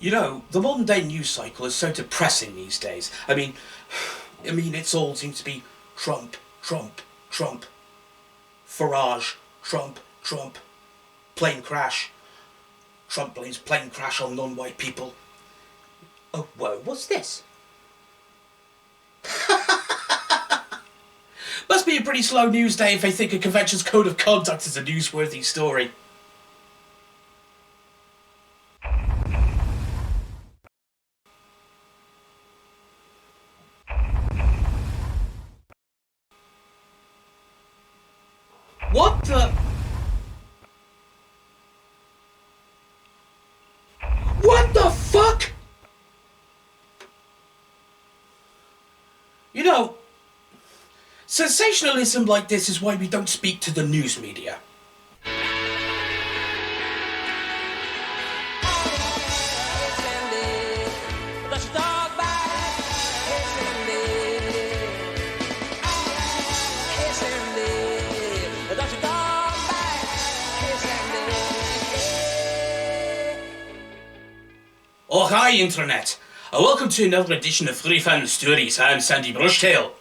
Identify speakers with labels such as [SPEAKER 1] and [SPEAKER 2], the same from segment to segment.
[SPEAKER 1] You know, the modern day news cycle is so depressing these days. I mean, it's all seems to be Trump, Trump, Trump, Farage, Trump, Trump, plane crash. Trump blames plane crash on non-white people. Oh, whoa, what's this? Must be a pretty slow news day if they think a convention's code of conduct is a newsworthy story. What the... What the fuck? You know, sensationalism like this is why we don't speak to the news media. Oh hi Internet, and welcome to another edition of Furry Fandom Stories. I'm SandyBfox.Bsky.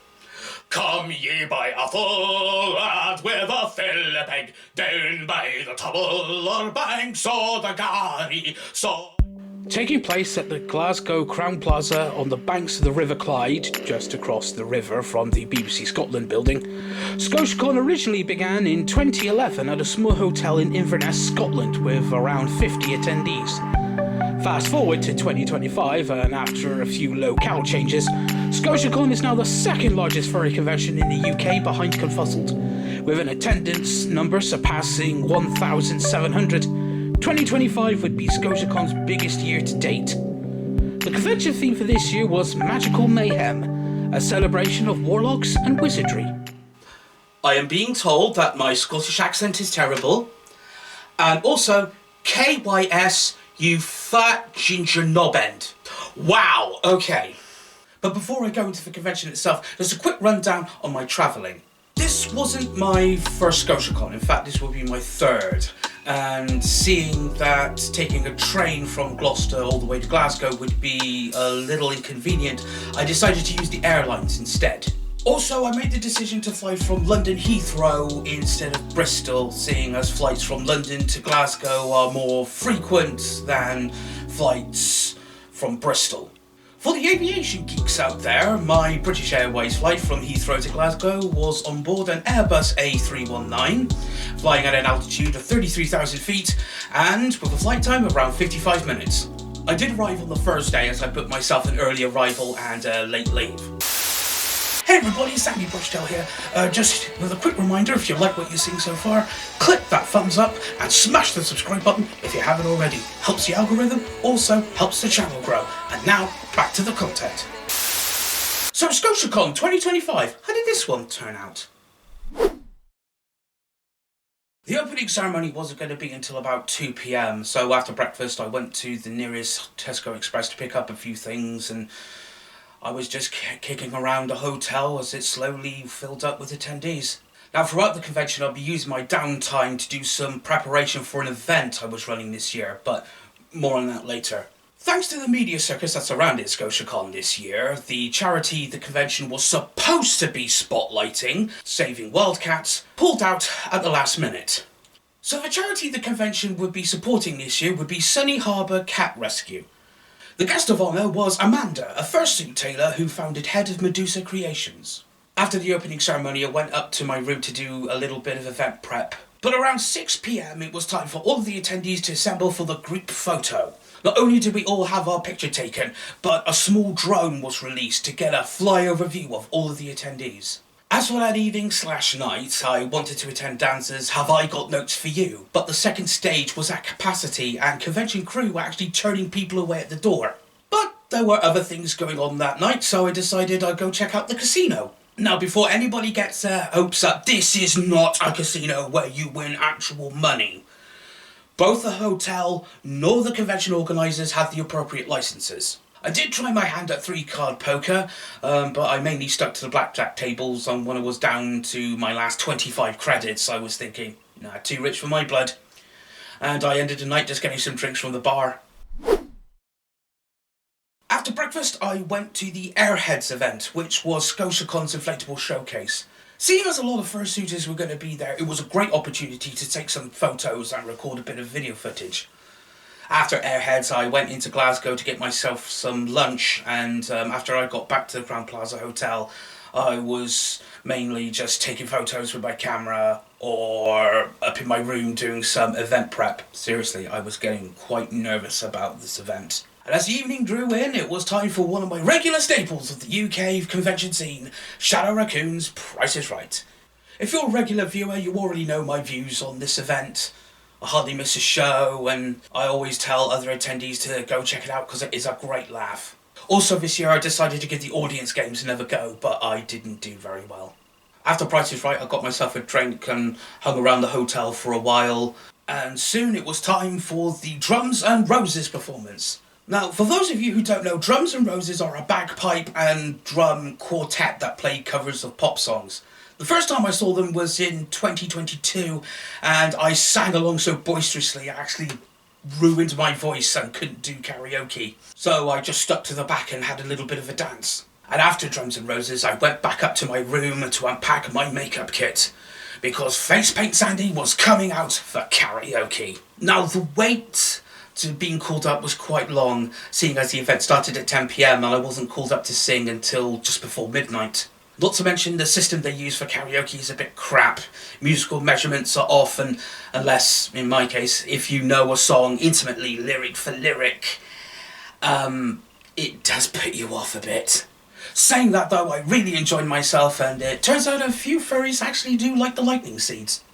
[SPEAKER 1] Come ye by a forward with a fill peg, down by the tubble or banks o' the Garry, so... Taking place at the Glasgow Crown Plaza on the banks of the River Clyde, just across the river from the BBC Scotland building, Scotiacon originally began in 2011 at a small hotel in Inverness, Scotland, with around 50 attendees. Fast forward to 2025, and after a few locale changes, Scotiacon is now the second largest furry convention in the UK behind Confuzzled, with an attendance number surpassing 1,700. 2025 would be Scotiacon's biggest year to date. The convention theme for this year was Magical Mayhem, a celebration of warlocks and wizardry. I am being told that my Scottish accent is terrible, and also KYS, you fat ginger knobend. Wow, okay. But before I go into the convention itself, just a quick rundown on my travelling. This wasn't my first Scotiacon, in fact this will be my third. And seeing that taking a train from Gloucester all the way to Glasgow would be a little inconvenient, I decided to use the airlines instead. Also, I made the decision to fly from London Heathrow instead of Bristol, seeing as flights from London to Glasgow are more frequent than flights from Bristol. For the aviation geeks out there, my British Airways flight from Heathrow to Glasgow was on board an Airbus A319, flying at an altitude of 33,000 feet and with a flight time of around 55 minutes. I did arrive on the Thursday as I booked myself an early arrival and a late leave. Hey everybody, it's SandyBfox.Bsky here. Just with a quick reminder, if you like what you're seeing so far, click that thumbs up and smash the subscribe button if you haven't already. Helps the algorithm, also helps the channel grow. And now, back to the content. So Scotiacon 2025, how did this one turn out? The opening ceremony wasn't going to be until about 2 PM, so after breakfast I went to the nearest Tesco Express to pick up a few things, and I was just kicking around the hotel as it slowly filled up with attendees. Now throughout the convention I'll be using my downtime to do some preparation for an event I was running this year, but more on that later. Thanks to the media circus that surrounded Scotiacon this year, the charity the convention was supposed to be spotlighting, Saving Wildcats, pulled out at the last minute. So the charity the convention would be supporting this year would be Sunny Harbour Cat Rescue. The guest of honour was Amanda, a fursuit tailor who founded Head of Medusa Creations. After the opening ceremony I went up to my room to do a little bit of event prep. But around 6 PM it was time for all of the attendees to assemble for the group photo. Not only did we all have our picture taken, but a small drone was released to get a flyover view of all of the attendees. As for that evening/night, I wanted to attend Dance's Have I Got Notes For You, but the second stage was at capacity and convention crew were actually turning people away at the door. But there were other things going on that night, so I decided I'd go check out the casino. Now before anybody gets their hopes up, this is not a casino where you win actual money. Both the hotel nor the convention organisers have the appropriate licences. I did try my hand at 3-card poker, but I mainly stuck to the blackjack tables, and when I was down to my last 25 credits I was thinking, nah, too rich for my blood. And I ended the night just getting some drinks from the bar. First, I went to the Airheads event, which was Scotiacon's inflatable showcase. Seeing as a lot of fursuiters were going to be there, it was a great opportunity to take some photos and record a bit of video footage. After Airheads, I went into Glasgow to get myself some lunch, and after I got back to the Crowne Plaza Hotel, I was mainly just taking photos with my camera or up in my room doing some event prep. Seriously, I was getting quite nervous about this event. And as the evening drew in, it was time for one of my regular staples of the UK convention scene, Shadow Raccoon's Price is Right. If you're a regular viewer, you already know my views on this event. I hardly miss a show, and I always tell other attendees to go check it out because it is a great laugh. Also this year I decided to give the audience games another go, but I didn't do very well. After Price is Right, I got myself a drink and hung around the hotel for a while, and soon it was time for the Drums and Roses performance. Now, for those of you who don't know, Drums and Roses are a bagpipe and drum quartet that play covers of pop songs. The first time I saw them was in 2022, and I sang along so boisterously I actually ruined my voice and couldn't do karaoke. So I just stuck to the back and had a little bit of a dance. And after Drums and Roses, I went back up to my room to unpack my makeup kit, because Face Paint Sandy was coming out for karaoke. Now, the wait to being called up was quite long, seeing as the event started at 10 PM and I wasn't called up to sing until just before midnight. Not to mention the system they use for karaoke is a bit crap. Musical measurements are off, and unless, in my case, if you know a song intimately, lyric for lyric, it does put you off a bit. Saying that though, I really enjoyed myself, and it turns out a few furries actually do like the lightning seeds.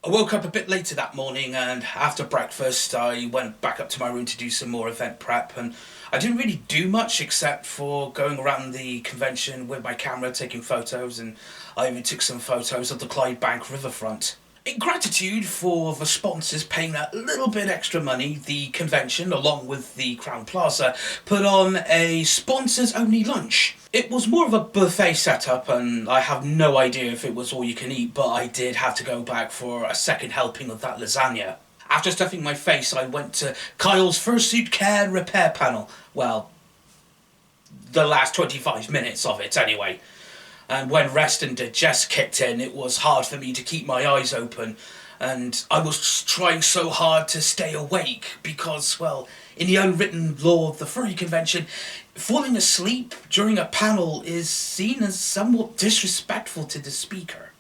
[SPEAKER 1] I woke up a bit later that morning, and after breakfast I went back up to my room to do some more event prep, and I didn't really do much except for going around the convention with my camera taking photos, and I even took some photos of the Clydebank riverfront. In gratitude for the sponsors paying a little bit extra money, the convention, along with the Crowne Plaza, put on a sponsors-only lunch. It was more of a buffet setup, and I have no idea if it was all you can eat, but I did have to go back for a second helping of that lasagna. After stuffing my face, I went to Kyle's fursuit care and repair panel. Well, the last 25 minutes of it anyway. And when rest and digest kicked in, it was hard for me to keep my eyes open, and I was trying so hard to stay awake because, well, in the unwritten law of the furry convention, falling asleep during a panel is seen as somewhat disrespectful to the speaker.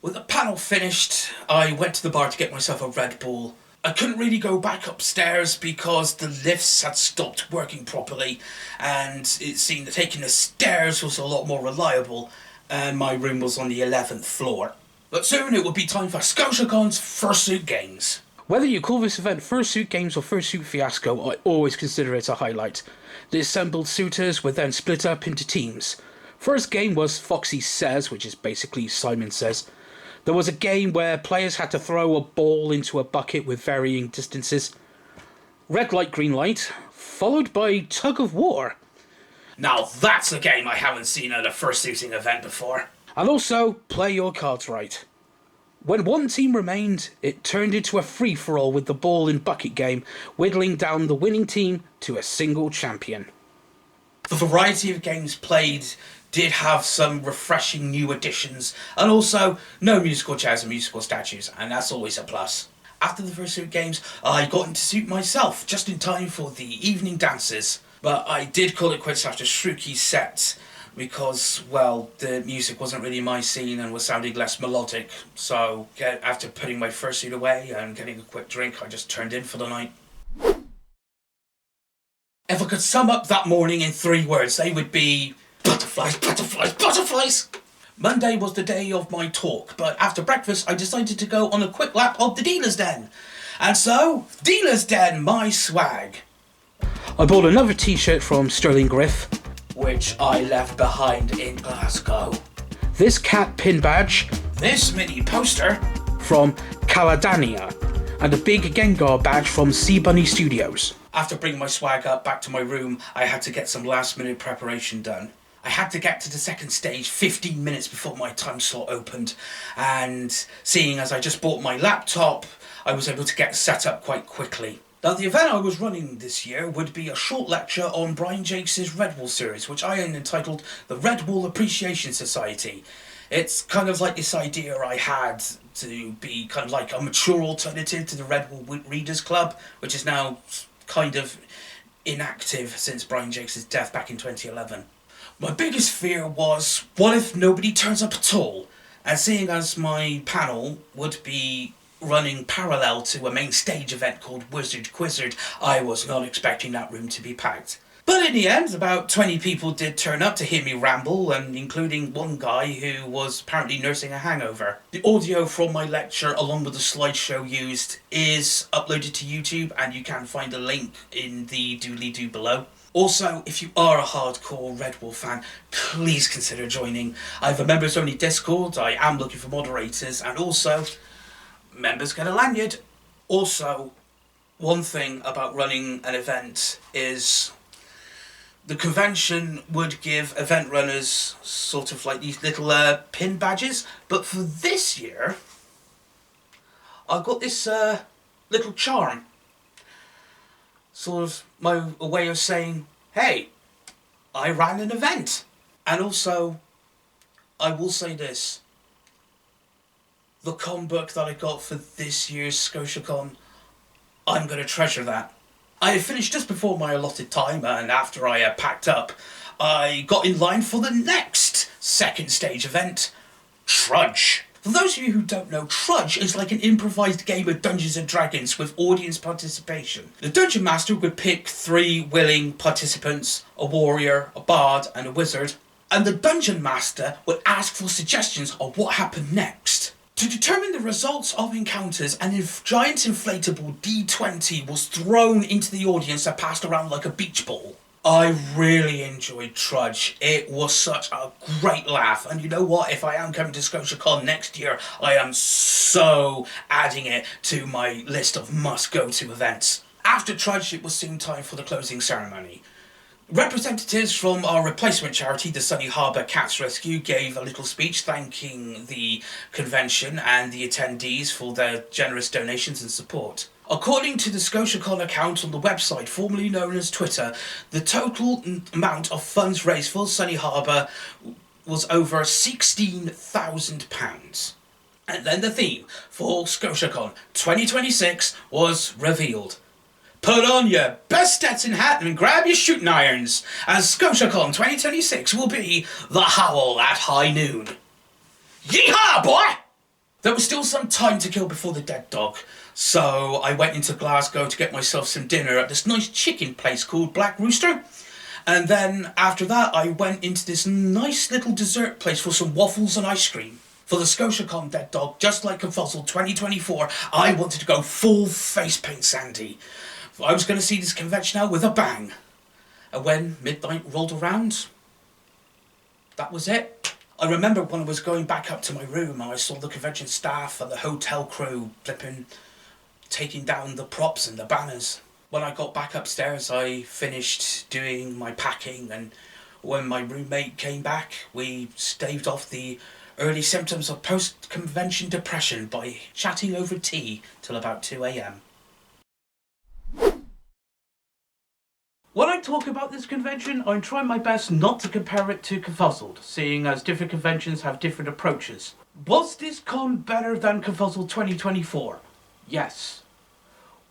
[SPEAKER 1] With the panel finished, I went to the bar to get myself a Red Bull. I couldn't really go back upstairs because the lifts had stopped working properly, and it seemed that taking the stairs was a lot more reliable, and my room was on the 11th floor. But soon it would be time for Scotiacon's Fursuit Games. Whether you call this event Fursuit Games or Fursuit Fiasco, I always consider it a highlight. The assembled suitors were then split up into teams. First game was Foxy Says, which is basically Simon Says. There was a game where players had to throw a ball into a bucket with varying distances. Red light, green light, followed by Tug of War. Now that's a game I haven't seen at a fursuiting event before. And also, Play Your Cards Right. When one team remained, it turned into a free-for-all with the ball and bucket game, whittling down the winning team to a single champion. The variety of games played did have some refreshing new additions, and also no musical chairs and musical statues, and that's always a plus. After the Fursuit Games, I got into suit myself, just in time for the evening dances. But I did call it quits after Shrooky's set, because, well, the music wasn't really my scene and was sounding less melodic, so after putting my fursuit away and getting a quick drink, I just turned in for the night. If I could sum up that morning in 3 words, they would be butterflies, butterflies, butterflies! Monday was the day of my talk, but after breakfast I decided to go on a quick lap of the Dealer's Den. And so, Dealer's Den, my swag. I bought another t-shirt from Sterling Griff, which I left behind in Glasgow. This cat pin badge, this mini poster from Caladania, and a big Gengar badge from Sea Bunny Studios. After bringing my swag up back to my room, I had to get some last minute preparation done. I had to get to the second stage 15 minutes before my time slot opened, and seeing as I just bought my laptop, I was able to get set up quite quickly. Now, the event I was running this year would be a short lecture on Brian Jakes' Red Wall series, which I entitled the Red Wall Appreciation Society. It's kind of like this idea I had to be kind of like a mature alternative to the Red Wall Readers Club, which is now kind of inactive since Brian Jakes' death back in 2011. My biggest fear was, what if nobody turns up at all? And seeing as my panel would be running parallel to a main stage event called Wizard Quizzard, I was not expecting that room to be packed. But in the end, about 20 people did turn up to hear me ramble, and including one guy who was apparently nursing a hangover. The audio from my lecture, along with the slideshow used, is uploaded to YouTube, and you can find a link in the doodly-doo below. Also, if you are a hardcore Red Wall fan, please consider joining. I have a members-only Discord, I am looking for moderators, and also, members get a lanyard. Also, one thing about running an event is the convention would give event runners sort of like these little pin badges, but for this year, I got this little charm. Sort of a way of saying, hey, I ran an event. And also, I will say this, the con book that I got for this year's Scotiacon, I'm going to treasure that. I had finished just before my allotted time, and after I had packed up, I got in line for the next second stage event, Trudge. For those of you who don't know, Trudge is like an improvised game of Dungeons & Dragons with audience participation. The Dungeon Master would pick 3 willing participants, a warrior, a bard, and a wizard, and the Dungeon Master would ask for suggestions of what happened next. To determine the results of encounters, an giant inflatable D20 was thrown into the audience and passed around like a beach ball. I really enjoyed Trudge. It was such a great laugh. And you know what? If I am coming to Scotiacon next year, I am so adding it to my list of must-go-to events. After Trudge, it was soon time for the closing ceremony. Representatives from our replacement charity, the Sunny Harbour Cats Rescue, gave a little speech thanking the convention and the attendees for their generous donations and support. According to the Scotiacon account on the website, formerly known as Twitter, the total amount of funds raised for Sunny Harbour was over £16,000. And then the theme for Scotiacon 2026 was revealed. Put on your best Stetson hat and grab your shooting irons, as Scotiacon 2026 will be the Howl at high noon. Yeehaw, boy! There was still some time to kill before the dead dog, so I went into Glasgow to get myself some dinner at this nice chicken place called Black Rooster. And then after that I went into this nice little dessert place for some waffles and ice cream. For the Scotiacon dead dog, just like Confuzzled 2024, I wanted to go full face paint Sandy. I was going to see this convention out with a bang. And when midnight rolled around, that was it. I remember when I was going back up to my room and I saw the convention staff and the hotel crew taking down the props and the banners. When I got back upstairs, I finished doing my packing, and when my roommate came back, we staved off the early symptoms of post-convention depression by chatting over tea till about 2 a.m. When I talk about this convention, I'm trying my best not to compare it to Confuzzled, seeing as different conventions have different approaches. Was this con better than Confuzzled 2024? Yes.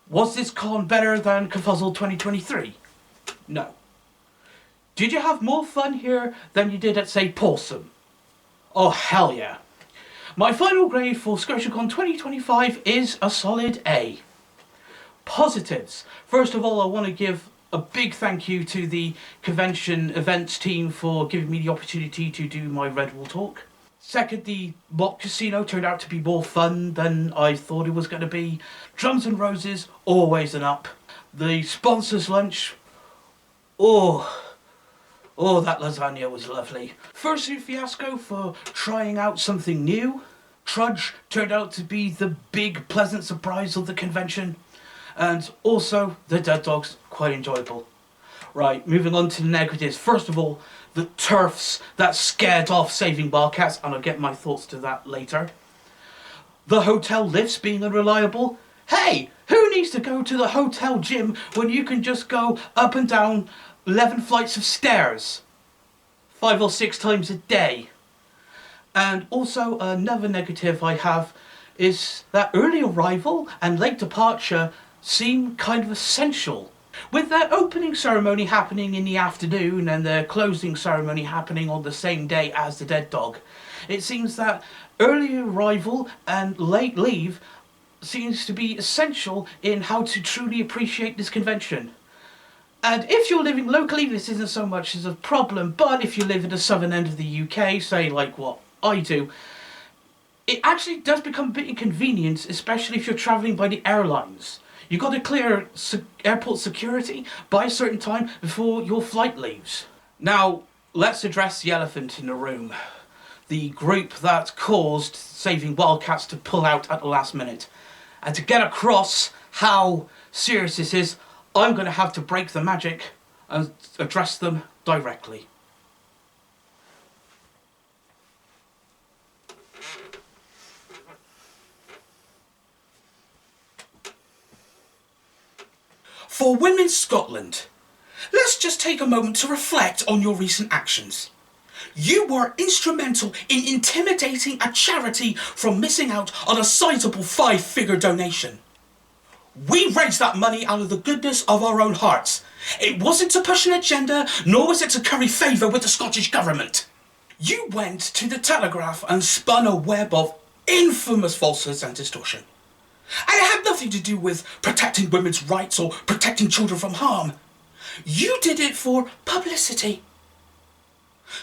[SPEAKER 1] Was this con better than Confuzzled 2023? No. Did you have more fun here than you did at, say, Paulsome? Oh, hell yeah. My final grade for Scotiacon 2025 is a solid A. Positives. First of all, I want to give a big thank you to the convention events team for giving me the opportunity to do my Red Wall talk. Second, the mock casino turned out to be more fun than I thought it was going to be. Drums and Roses, always an up. The sponsors lunch, oh, that lasagna was lovely. Fursuit Fiasco for trying out something new. Trudge turned out to be the big pleasant surprise of the convention. And also, the dead dogs, quite enjoyable. Right, moving on to the negatives. First of all, the turfs that scared off Saving Barcats, and I'll get my thoughts to that later. The hotel lifts being unreliable. Hey,
[SPEAKER 2] Who needs to go to the hotel gym when you can just go up and down 11 flights of stairs 5 or 6 times a day? And also another negative I have is that early arrival and late departure seem kind of essential. With their opening ceremony happening in the afternoon and their closing ceremony happening on the same day as the dead dog, it seems that early arrival and late leave seems to be essential in how to truly appreciate this convention. And if you're living locally, this isn't so much as a problem, but if you live at the southern end of the UK, say like what I do, it actually does become a bit inconvenient, especially if you're travelling by the airlines. You've got to clear airport security by a certain time before your flight leaves. Now, let's address the elephant in the room. The group that caused Saving Wildcats to pull out at the last minute. And to get across how serious this is, I'm going to have to break the magic and address them directly.
[SPEAKER 1] For Women's Scotland, let's just take a moment to reflect on your recent actions. You were instrumental in intimidating a charity from missing out on a sizable 5-figure donation. We raised that money out of the goodness of our own hearts. It wasn't to push an agenda, nor was it to curry favour with the Scottish Government. You went to the Telegraph and spun a web of infamous falsehoods and distortion. And it had nothing to do with protecting women's rights or protecting children from harm. You did it for publicity.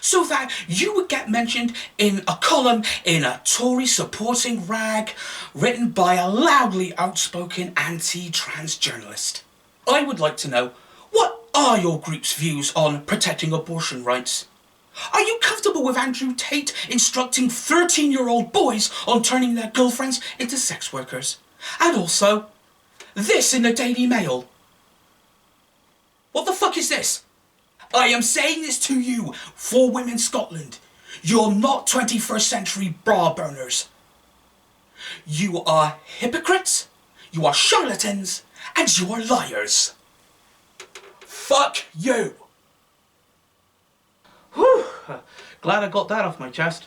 [SPEAKER 1] So that you would get mentioned in a column in a Tory supporting rag written by a loudly outspoken anti-trans journalist. I would like to know, what are your group's views on protecting abortion rights? Are you comfortable with Andrew Tate instructing 13-year-old boys on turning their girlfriends into sex workers? And also, this in the Daily Mail. What the fuck is this? I am saying this to you, for Women Scotland. You're not 21st century bra burners. You are hypocrites, you are charlatans, and you are liars. Fuck you.
[SPEAKER 2] Whew, glad I got that off my chest.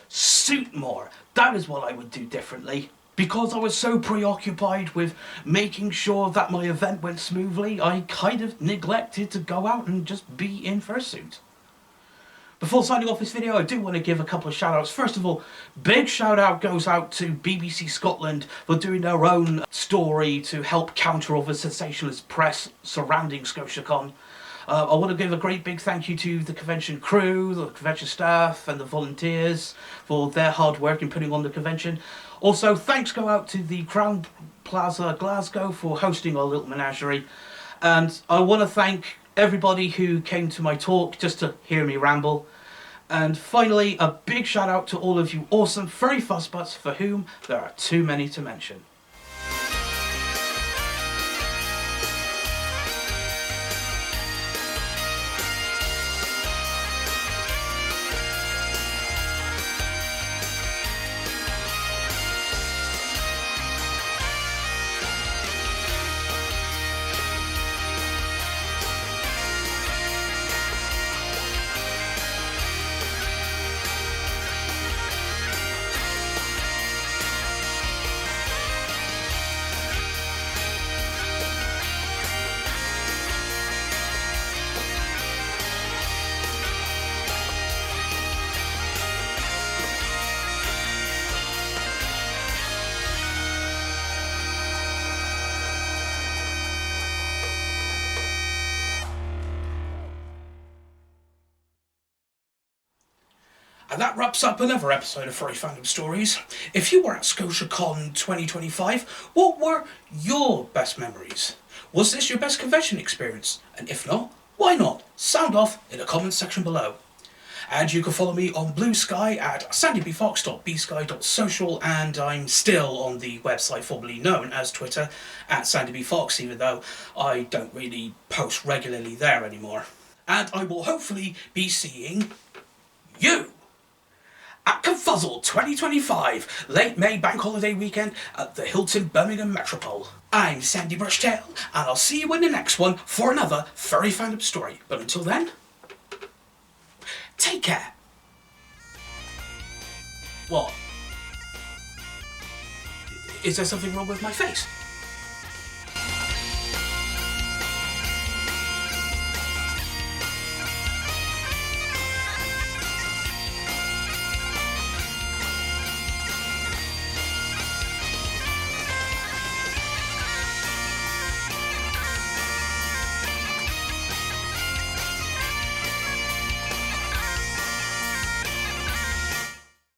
[SPEAKER 2] Suit more. That is what I would do differently. Because I was so preoccupied with making sure that my event went smoothly, I kind of neglected to go out and just be in fursuit. Before signing off this video, I do want to give a couple of shout outs. First of all, big shout out goes out to BBC Scotland for doing their own story to help counter all the sensationalist press surrounding Scotiacon. I want to give a great big thank you to the convention crew, the convention staff and the volunteers for their hard work in putting on the convention. Also, thanks go out to the Crown Plaza Glasgow for hosting our little menagerie. And I want to thank everybody who came to my talk just to hear me ramble. And finally, a big shout out to all of you awesome furry fuzzbutts for whom there are too many to mention.
[SPEAKER 1] And that wraps up another episode of Furry Fandom Stories. If you were at Scotiacon 2025, what were your best memories? Was this your best convention experience? And if not, why not? Sound off in the comments section below. And you can follow me on BlueSky at SandyBfox.Bsky.social, and I'm still on the website formerly known as Twitter at SandyBfox, even though I don't really post regularly there anymore. And I will hopefully be seeing you at Confuzzle 2025, late May bank holiday weekend at the Hilton Birmingham Metropole. I'm Sandy Brushtail, and I'll see you in the next one for another Furry Fandom story. But until then, take care. What? Is there something wrong with my face?